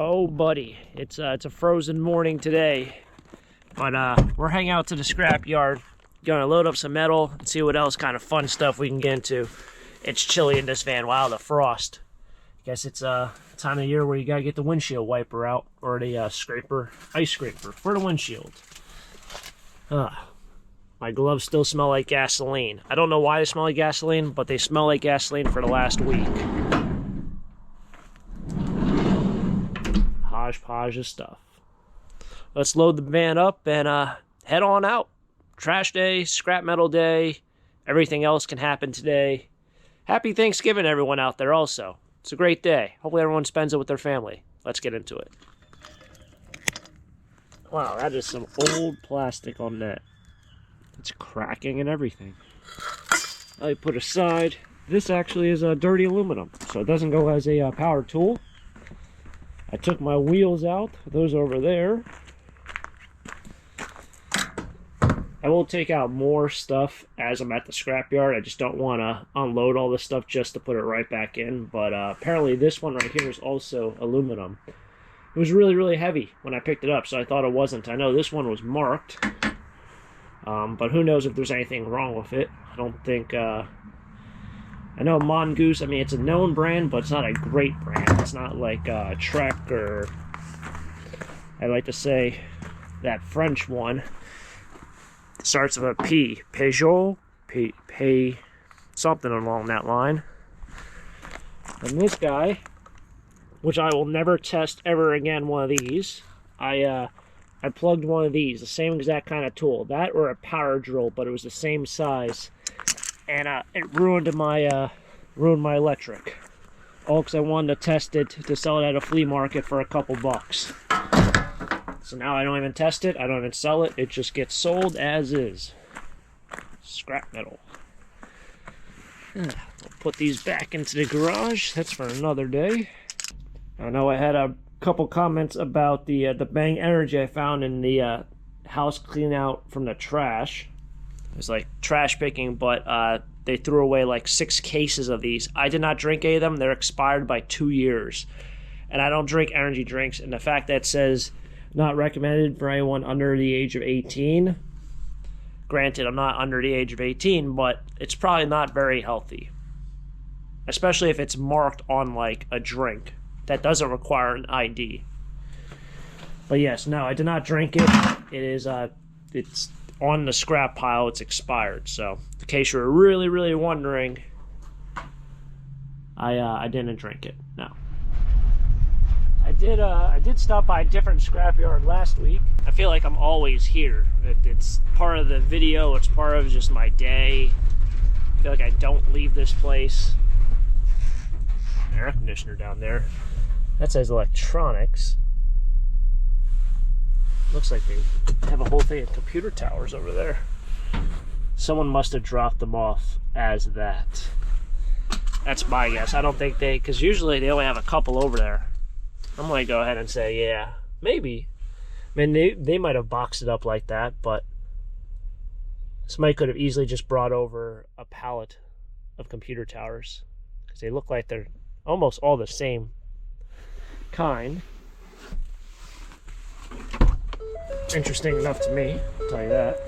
Oh, buddy, it's a frozen morning today, but we're heading out to the scrap yard, gonna load up some metal and see what else kind of fun stuff we can get into. It's chilly in this van. Wow, the frost. Guess it's time of year where you gotta get the windshield wiper out, or the ice scraper for the windshield. My gloves still smell like gasoline. I don't know why they smell like gasoline, but they smell like gasoline for the last week. Hodgepodge of stuff. Let's load the van up and head on out. Trash day, scrap metal day, everything else can happen today. Happy Thanksgiving, everyone out there also. It's a great day. Hopefully everyone spends it with their family. Let's get into it. Wow, that is some old plastic on that. It's cracking and everything. I put aside, this actually is a dirty aluminum, so it doesn't go as a power tool. I took my wheels out, those over there. I will take out more stuff as I'm at the scrapyard. I just don't want to unload all this stuff just to put it right back in. But apparently this one right here is also aluminum. It was really, really heavy when I picked it up, so I thought it wasn't. I know this one was marked, but who knows if there's anything wrong with it. I don't think... I know Mongoose, I mean, it's a known brand, but it's not a great brand. It's not like Trek or, I like to say, that French one. It starts with a P. Peugeot? Something along that line. And this guy, which I will never test ever again one of these, I plugged one of these, the same exact kind of tool. That or a power drill, but it was the same size. And it ruined my electric. All because I wanted to test it to sell it at a flea market for a couple bucks. So now I don't even test it. I don't even sell it. It just gets sold as is. Scrap metal. I'll put these back into the garage. That's for another day. I know I had a couple comments about the Bang Energy I found in the house clean out from the trash. It was like trash picking, but they threw away like 6 cases of these. I did not drink any of them. They're expired by 2 years. And I don't drink energy drinks. And the fact that it says not recommended for anyone under the age of 18. Granted, I'm not under the age of 18, but it's probably not very healthy. Especially if it's marked on like a drink that doesn't require an ID. But yes, no, I did not drink it. It is, it's on the scrap pile. It's expired. So in case you're really, really wondering, I didn't drink it. No. I did stop by a different scrapyard last week. I feel like I'm always here. It's part of the video. It's part of just my day. I feel like I don't leave this place. Air conditioner down there. That says electronics. Looks like they have a whole thing of computer towers over there. Someone must have dropped them off as that. That's my guess. I don't think because usually they only have a couple over there. I'm going to go ahead and say, yeah, maybe. I mean, they might have boxed it up like that, but somebody could have easily just brought over a pallet of computer towers, because they look like they're almost all the same kind. Interesting enough to me, I'll tell you that.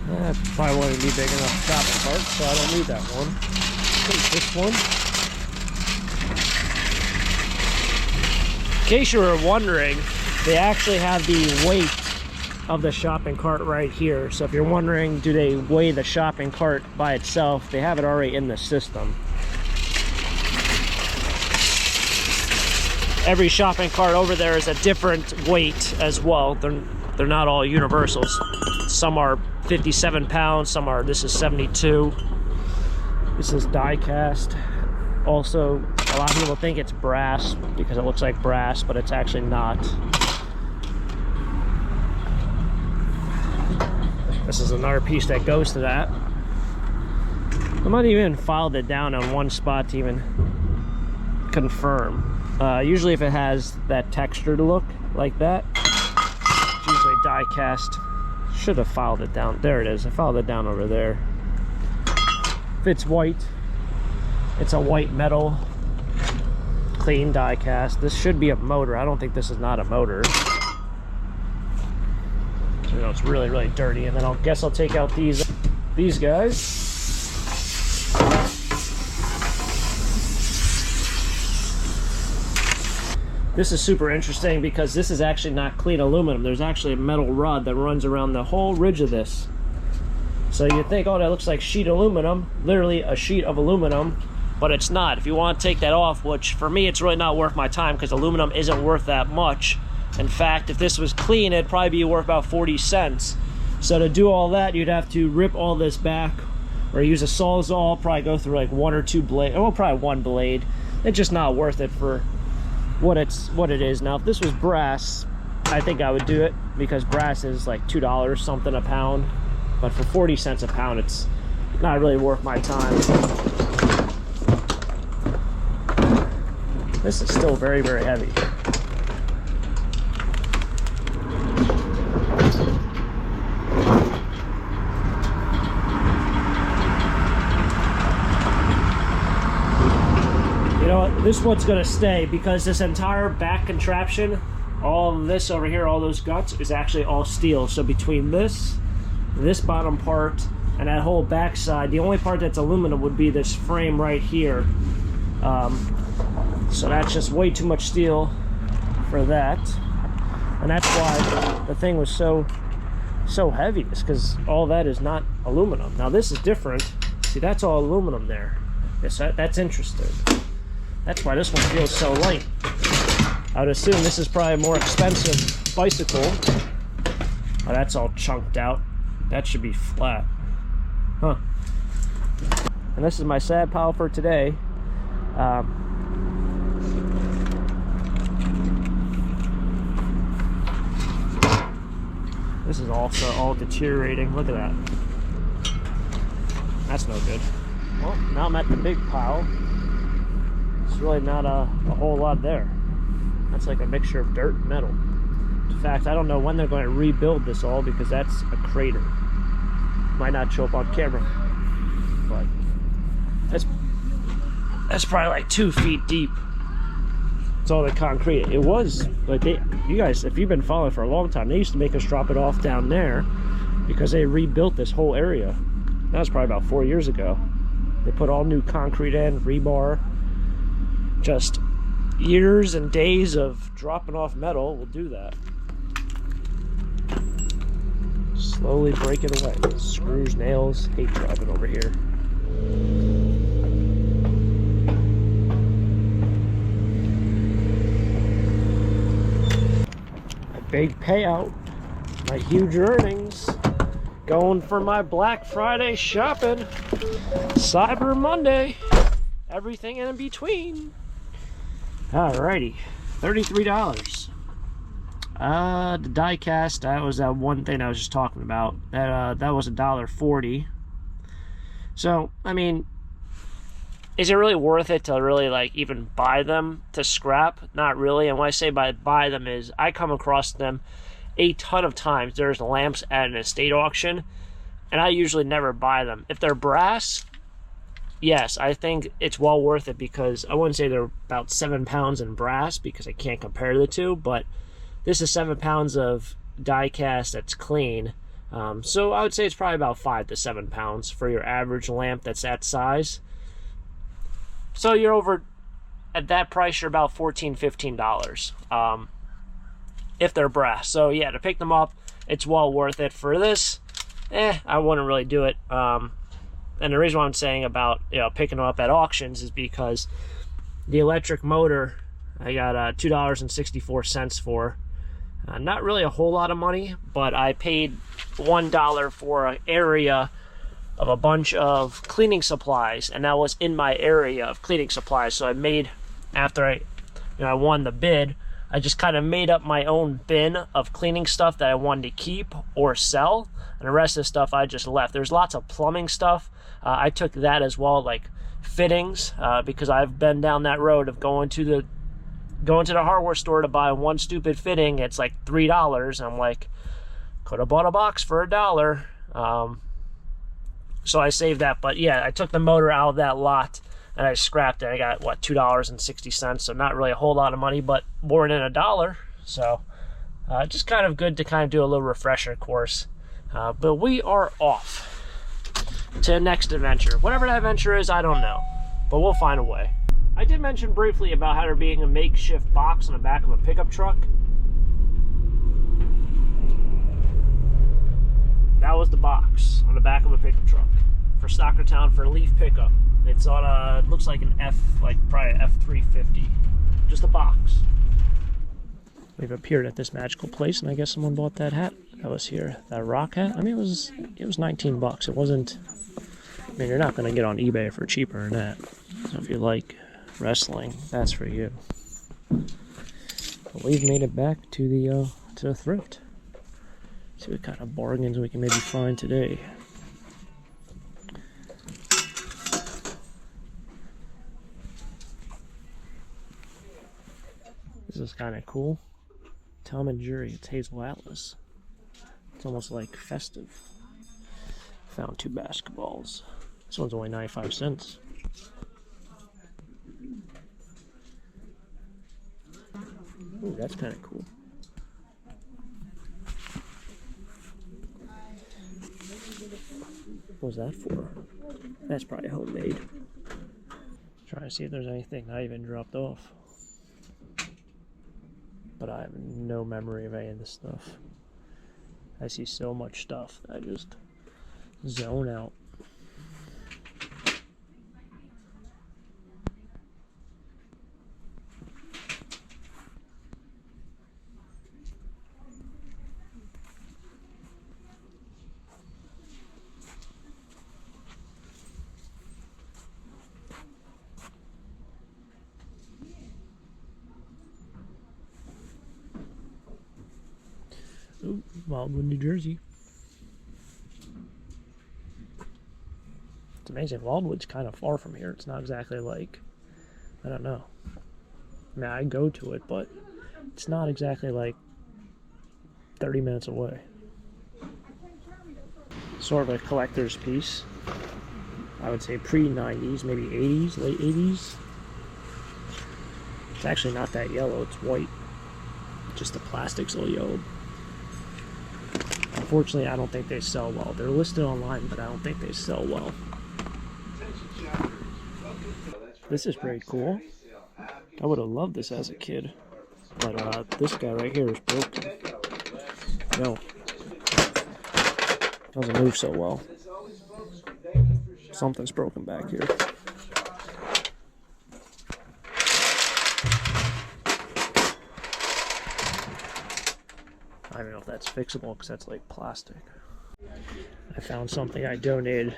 That probably won't be big enough shopping cart, so I don't need that one. Take this one. In case you were wondering, they actually have the weight of the shopping cart right here. So if you're wondering, do they weigh the shopping cart by itself, they have it already in the system. Every shopping cart over there is a different weight as well. They're not all universals. Some are 57 pounds, some are, this is 72. This is die cast. Also, a lot of people think it's brass because it looks like brass, but it's actually not. This is another piece that goes to that. I might even filed it down on one spot to even confirm. Usually if it has that textured look like that, it's usually die cast. Should have filed it down. There it is. I filed it down over there. If it's white, it's a white metal clean die cast. This should be a motor. I don't think this is not a motor. You know, it's really, really dirty. And then I guess I'll take out these guys. This is super interesting because this is actually not clean aluminum. There's actually a metal rod that runs around the whole ridge of this. So you think, oh, that looks like sheet aluminum, literally a sheet of aluminum, but it's not. If you want to take that off, which for me, it's really not worth my time because aluminum isn't worth that much. In fact, if this was clean, it'd probably be worth about 40 cents. So to do all that, you'd have to rip all this back or use a Sawzall, probably go through like 1 or 2 blades, well, probably 1 blade. It's just not worth it for what it is. Now if this was brass, I think I would do it because brass is like $2 something a pound, but for 40 cents a pound it's not really worth my time. This is still very, very heavy. This one's gonna stay because this entire back contraption, all of this over here, all those guts, is actually all steel. So between this bottom part and that whole back side, the only part that's aluminum would be this frame right here. So that's just way too much steel for that, and that's why the thing was so heavy, is because all that is not aluminum. Now this is different. See, that's all aluminum there. Yes, that's interesting. That's why this one feels so light. I would assume this is probably a more expensive bicycle. Oh, that's all chunked out. That should be flat. Huh. And this is my sad pile for today. This is also all deteriorating. Look at that. That's no good. Well, now I'm at the big pile. It's really not a whole lot there. That's like a mixture of dirt and metal. In fact, I don't know when they're going to rebuild this all because that's a crater. Might not show up on camera, but that's probably like 2 feet deep. It's all the concrete. It was, but you guys, if you've been following for a long time, they used to make us drop it off down there because they rebuilt this whole area. That was probably about 4 years ago. They put all new concrete in, rebar. Just years and days of dropping off metal will do that. Slowly break it away. Screws, nails, hate driving over here. My big payout, my huge earnings, going for my Black Friday shopping, Cyber Monday, everything in between. Alrighty, $33. The die cast, that was that one thing I was just talking about. That was $1.40. So, I mean, is it really worth it to really like even buy them to scrap? Not really. And when I say buy them is I come across them a ton of times. There's lamps at an estate auction, and I usually never buy them. If they're brass, yes, I think it's well worth it because I wouldn't say they're about 7 pounds in brass because I can't compare the two, but this is 7 pounds of die cast that's clean. So I would say it's probably about 5 to 7 pounds for your average lamp that's that size. So you're over, at that price, you're about $14, $15 if they're brass. So yeah, to pick them up, it's well worth it. For this, I wouldn't really do it. And the reason why I'm saying about picking them up at auctions is because the electric motor I got $2.64 for. Not really a whole lot of money, but I paid $1 for an area of a bunch of cleaning supplies, and that was in my area of cleaning supplies. So I made, after I won the bid, I just kind of made up my own bin of cleaning stuff that I wanted to keep or sell, and the rest of the stuff I just left. There's lots of plumbing stuff. I took that as well, like fittings, because I've been down that road of going to the hardware store to buy one stupid fitting. It's like $3. I'm like, could have bought a box for $1. So I saved that. But yeah, I took the motor out of that lot and I scrapped it. I got, what, $2.60, so not really a whole lot of money, but more than $1. So just kind of good to kind of do a little refresher course. But we are off to the next adventure. Whatever that adventure is, I don't know, but we'll find a way. I did mention briefly about how there being a makeshift box on the back of a pickup truck. That was the box on the back of a pickup truck for Stockertown for a leaf pickup. It's on a, it looks like an probably F350. Just a box. We've appeared at this magical place, and I guess someone bought that hat that was here. That rock hat. I mean, it was 19 bucks. It wasn't. I mean, you're not going to get on eBay for cheaper than that. So if you like wrestling, that's for you. But we've made it back to the thrift. See what kind of bargains we can maybe find today. This is kind of cool. Tom and Jerry, it's Hazel Atlas. It's almost like festive. Found 2 basketballs. This one's only 95 cents. Ooh, that's kind of cool. What was that for? That's probably homemade. Trying to see if there's anything not even dropped off. But I have no memory of any of this stuff. I see so much stuff that I just zone out. Ooh, Wildwood, New Jersey. It's amazing. Wildwood's kind of far from here. It's not exactly like, I don't know. I mean, I go to it, but it's not exactly like 30 minutes away. Sort of a collector's piece. I would say pre-90s, maybe 80s, late 80s. It's actually not that yellow, it's white. Just the plastic's a little yellow. Unfortunately, I don't think they sell well. They're listed online, but I don't think they sell well. This is pretty cool. I would have loved this as a kid. But this guy right here is broken. No. Doesn't move so well. Something's broken back here. I don't know if that's fixable because that's like plastic. I found something I donated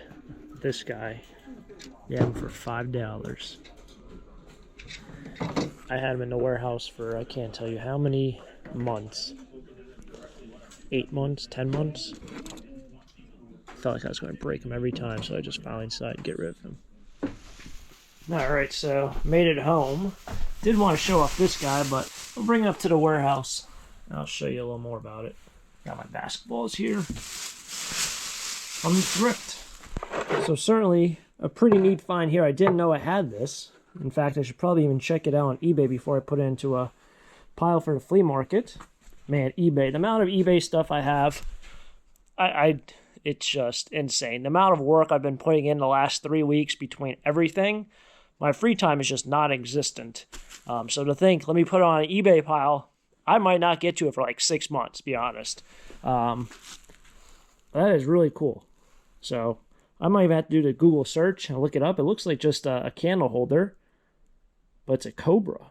this guy. Yeah, him for $5. I had him in the warehouse for I can't tell you how many months. 8 months, 10 months. Felt like I was going to break him every time, so I just finally decided to get rid of him. Alright, so made it home. Did want to show off this guy, but I'll bring it up to the warehouse. I'll show you a little more about it. Got my basketballs here from the thrift. So certainly a pretty neat find here. I didn't know I had this. In fact, I should probably even check it out on eBay before I put it into a pile for the flea market. Man, eBay, the amount of eBay stuff I have, it's just insane. The amount of work I've been putting in the last 3 weeks between everything, my free time is just non-existent. So to think, let me put it on an eBay pile, I might not get to it for like 6 months, to be honest. That is really cool. So I might even have to do the Google search and look it up. It looks like just a candle holder, but it's a cobra.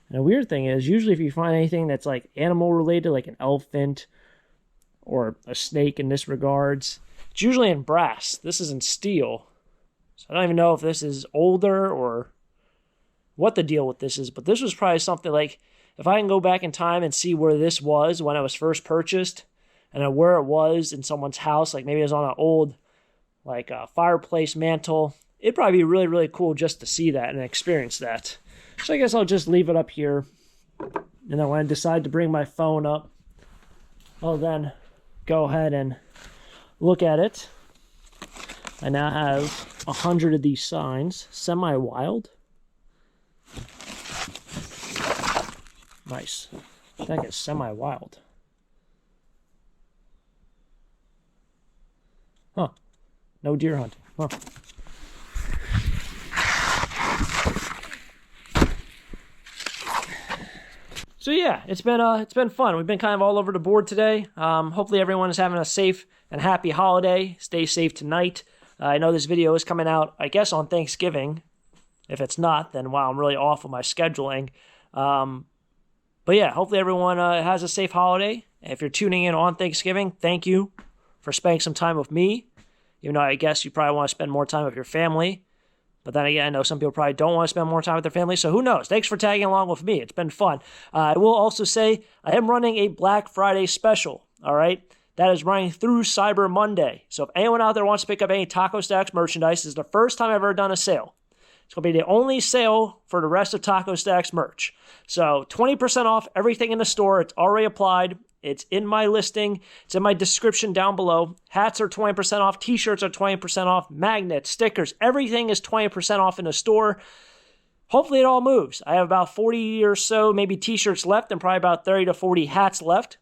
And the weird thing is, usually if you find anything that's like animal related, like an elephant or a snake in this regards, it's usually in brass. This is in steel. So I don't even know if this is older or what the deal with this is, but this was probably something like, if I can go back in time and see where this was when it was first purchased, and then where it was in someone's house, like maybe it was on an old like fireplace mantle, it'd probably be really, really cool just to see that and experience that. So I guess I'll just leave it up here. And then when I decide to bring my phone up, I'll then go ahead and look at it. I now have 100 of these signs. Semi-wild. Nice. That is semi-wild. Huh. No deer hunting. Huh. So yeah, it's been fun. We've been kind of all over the board today. Hopefully everyone is having a safe and happy holiday. Stay safe tonight. I know this video is coming out, I guess, on Thanksgiving. If it's not, then wow, I'm really off with my scheduling. But yeah, hopefully everyone has a safe holiday. If you're tuning in on Thanksgiving, thank you for spending some time with me. Even though I guess you probably want to spend more time with your family. But then again, I know some people probably don't want to spend more time with their family, so who knows? Thanks for tagging along with me. It's been fun. I will also say I am running a Black Friday special, all right? That is running through Cyber Monday. So if anyone out there wants to pick up any Taco Stacks merchandise, this is the first time I've ever done a sale. It's going to be the only sale for the rest of Taco Stacks merch. So 20% off everything in the store. It's already applied. It's in my listing. It's in my description down below. Hats are 20% off. T-shirts are 20% off. Magnets, stickers, everything is 20% off in the store. Hopefully it all moves. I have about 40 or so maybe T-shirts left and probably about 30 to 40 hats left.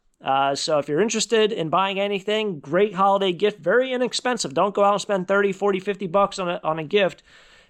So if you're interested in buying anything, great holiday gift, very inexpensive. Don't go out and spend 30, 40, 50 bucks on a gift.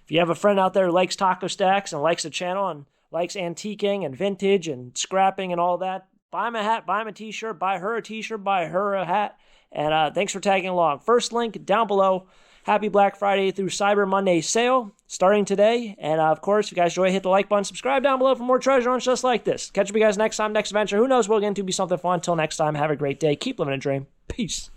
If you have a friend out there who likes Taco Stacks and likes the channel and likes antiquing and vintage and scrapping and all that, buy him a hat, buy him a t-shirt, buy her a t-shirt, buy her a hat. And thanks for tagging along. First link down below. Happy Black Friday through Cyber Monday sale starting today. And of course, if you guys enjoy, hit the like button, subscribe down below for more treasure hunts just like this. Catch up you guys next time, next adventure. Who knows, we'll get into be something fun. Until next time, have a great day. Keep living a dream. Peace.